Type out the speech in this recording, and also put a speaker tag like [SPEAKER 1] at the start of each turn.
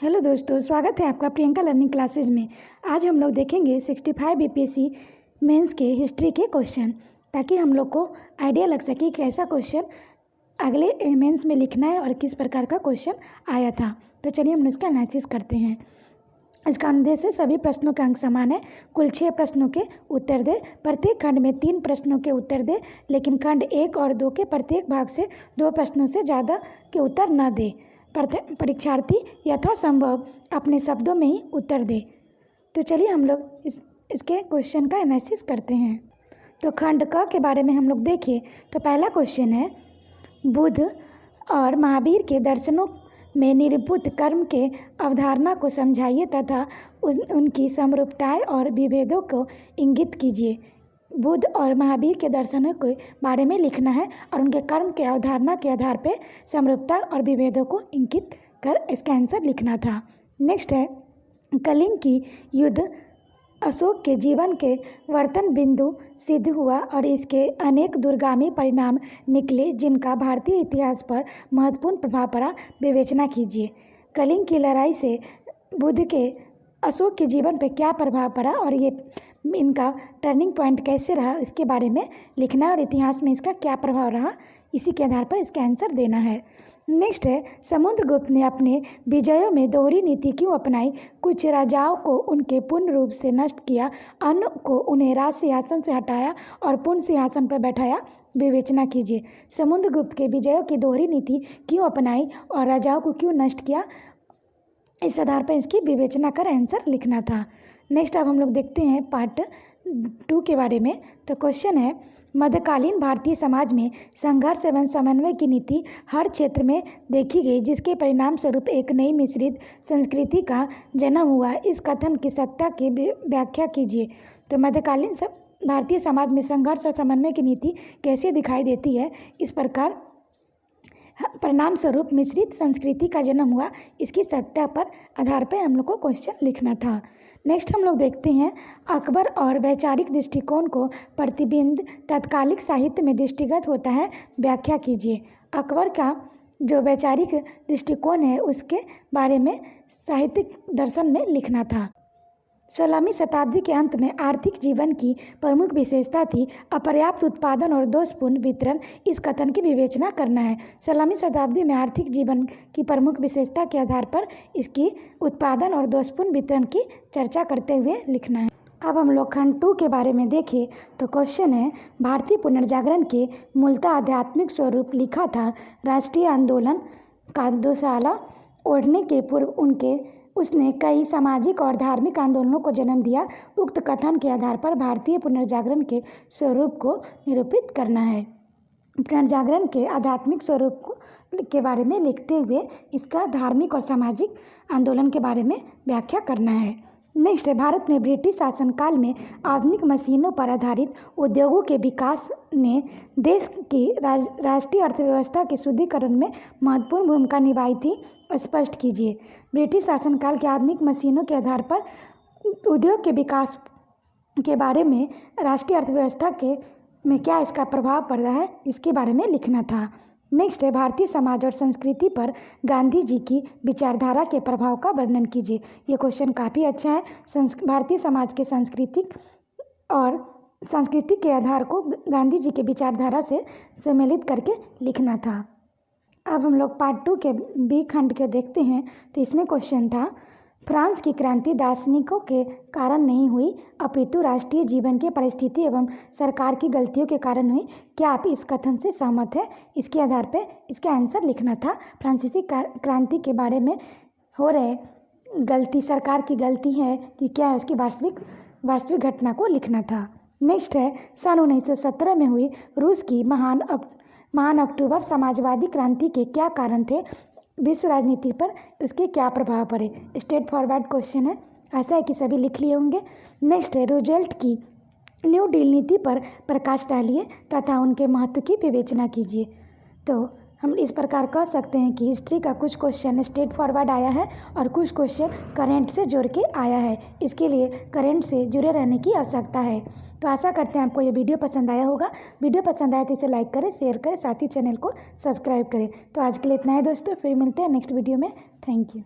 [SPEAKER 1] Hello दोस्तों, स्वागत है आपका प्रियंका लर्निंग क्लासेज में। आज हम लोग देखेंगे 65 बीपीएससी मेंस के हिस्ट्री के क्वेश्चन, ताकि हम लोग को आइडिया लग सके कि ऐसा क्वेश्चन अगले मेंस में लिखना है और किस प्रकार का क्वेश्चन आया था। तो चलिए हम इसका एनालिसिस करते हैं। इसका उद्देश्य सभी प्रश्नों का अंक समान है। कुल 6 प्रश्नों के उत्तर दे। प्रत्येक खंड में 3 प्रश्नों के उत्तर दे, लेकिन खंड 1 और 2 के प्रत्येक भाग से 2 प्रश्नों से ज़्यादा के उत्तर न दे। परीक्षार्थी यथासंभव अपने शब्दों में ही उत्तर दे। तो चलिए हम लोग इसके क्वेश्चन का एनालिसिस करते हैं। तो खंड क के बारे में हम लोग देखें तो पहला क्वेश्चन है, बुद्ध और महावीर के दर्शनों में निरूपित कर्म के अवधारणा को समझाइए तथा उनकी समरूपताएं और विभेदों को इंगित कीजिए। बुद्ध और महावीर के दर्शनों के बारे में लिखना है और उनके कर्म के अवधारणा के आधार पर समरूपता और विभेदों को इंगित कर इसका आंसर लिखना था। नेक्स्ट है, कलिंग की युद्ध अशोक के जीवन के वर्तन बिंदु सिद्ध हुआ और इसके अनेक दूरगामी परिणाम निकले जिनका भारतीय इतिहास पर महत्वपूर्ण प्रभाव पड़ा। विवेचना कीजिए। कलिंग की लड़ाई से बुद्ध के अशोक के जीवन पर क्या प्रभाव पड़ा और ये इनका टर्निंग पॉइंट कैसे रहा, इसके बारे में लिखना है और इतिहास में इसका क्या प्रभाव रहा, इसी के आधार पर इसका आंसर देना है। नेक्स्ट है, समुद्रगुप्त ने अपने विजयों में दोहरी नीति क्यों अपनाई? कुछ राजाओं को उनके पूर्ण रूप से नष्ट किया, अन्य को उन्हें राज सिंहासन से हटाया और पूर्ण सिंहासन पर बैठाया। विवेचना कीजिए। समुद्रगुप्त के विजयों की दोहरी नीति क्यों अपनाई और राजाओं को क्यों नष्ट किया, इस आधार पर इसकी विवेचना कर आंसर लिखना था। नेक्स्ट अब हम लोग देखते हैं पार्ट 2 के बारे में। तो क्वेश्चन है, मध्यकालीन भारतीय समाज में संघर्ष एवं समन्वय की नीति हर क्षेत्र में देखी गई, जिसके परिणाम स्वरूप एक नई मिश्रित संस्कृति का जन्म हुआ। इस कथन की सत्ता की व्याख्या कीजिए। तो मध्यकालीन भारतीय समाज में संघर्ष और समन्वय की नीति कैसे दिखाई देती है, इस प्रकार परिणाम स्वरूप मिश्रित संस्कृति का जन्म हुआ, इसकी सत्ता पर आधार पर हम लोग को क्वेश्चन लिखना था। नेक्स्ट हम लोग देखते हैं, अकबर और वैचारिक दृष्टिकोण को प्रतिबिंब तत्कालिक साहित्य में दृष्टिगत होता है। व्याख्या कीजिए। अकबर का जो वैचारिक दृष्टिकोण है उसके बारे में साहित्यिक दर्शन में लिखना था। 16वीं शताब्दी के अंत में आर्थिक जीवन की प्रमुख विशेषता थी अपर्याप्त उत्पादन और दोषपूर्ण वितरण। इस कथन की विवेचना करना है। 16वीं शताब्दी में आर्थिक जीवन की प्रमुख विशेषता के आधार पर इसकी उत्पादन और दोषपूर्ण वितरण की चर्चा करते हुए लिखना है। अब हम लोग खंड 2 के बारे में देखें तो क्वेश्चन है, भारतीय पुनर्जागरण के मूलतः आध्यात्मिक स्वरूप लिखा था। राष्ट्रीय आंदोलन का दुशाला ओढ़ने के पूर्व उसने कई सामाजिक और धार्मिक आंदोलनों को जन्म दिया। उक्त कथन के आधार पर भारतीय पुनर्जागरण के स्वरूप को निरूपित करना है। पुनर्जागरण के आध्यात्मिक स्वरूप के बारे में लिखते हुए इसका धार्मिक और सामाजिक आंदोलन के बारे में व्याख्या करना है। नेक्स्ट है, भारत में ब्रिटिश शासनकाल में आधुनिक मशीनों पर आधारित उद्योगों के विकास ने देश की राष्ट्रीय अर्थव्यवस्था के सुदृढ़ीकरण में महत्वपूर्ण भूमिका निभाई थी। स्पष्ट कीजिए। ब्रिटिश शासनकाल के आधुनिक मशीनों के आधार पर उद्योग के विकास के बारे में राष्ट्रीय अर्थव्यवस्था में क्या इसका प्रभाव पड़ रहा है, इसके बारे में लिखना था। नेक्स्ट है, भारतीय समाज और संस्कृति पर गांधी जी की विचारधारा के प्रभाव का वर्णन कीजिए। ये क्वेश्चन काफ़ी अच्छा है। भारतीय समाज के सांस्कृतिक के आधार को गांधी जी के विचारधारा से सम्मिलित करके लिखना था। अब हम लोग पार्ट 2 के बी खंड के देखते हैं। तो इसमें क्वेश्चन था, फ्रांस की क्रांति दार्शनिकों के कारण नहीं हुई अपितु राष्ट्रीय जीवन के परिस्थिति एवं सरकार की गलतियों के कारण हुई। क्या आप इस कथन से सहमत है? इसके आधार पर इसका आंसर लिखना था। फ्रांसीसी क्रांति के बारे में हो रहे गलती सरकार की गलती है कि क्या है, उसकी वास्तविक घटना को लिखना था। नेक्स्ट है, सन 1917 में हुई रूस की महान अक्टूबर समाजवादी क्रांति के क्या कारण थे? विश्व राजनीति पर इसके क्या प्रभाव पड़े? स्ट्रेट फॉरवर्ड क्वेश्चन है, ऐसा है कि सभी लिख लिए होंगे। नेक्स्ट है, रूजवेल्ट की न्यू डील नीति पर प्रकाश डालिए तथा उनके महत्व की विवेचना कीजिए। तो हम इस प्रकार कह सकते हैं कि हिस्ट्री का कुछ क्वेश्चन स्ट्रेट फॉरवर्ड आया है और कुछ क्वेश्चन करेंट से जोड़ के आया है। इसके लिए करेंट से जुड़े रहने की आवश्यकता है। तो आशा करते हैं आपको ये वीडियो पसंद आया होगा। वीडियो पसंद आया तो इसे लाइक करें, शेयर करें, साथ ही चैनल को सब्सक्राइब करें। तो आज के लिए इतना है दोस्तों, फिर मिलते हैं नेक्स्ट वीडियो में। Thank you.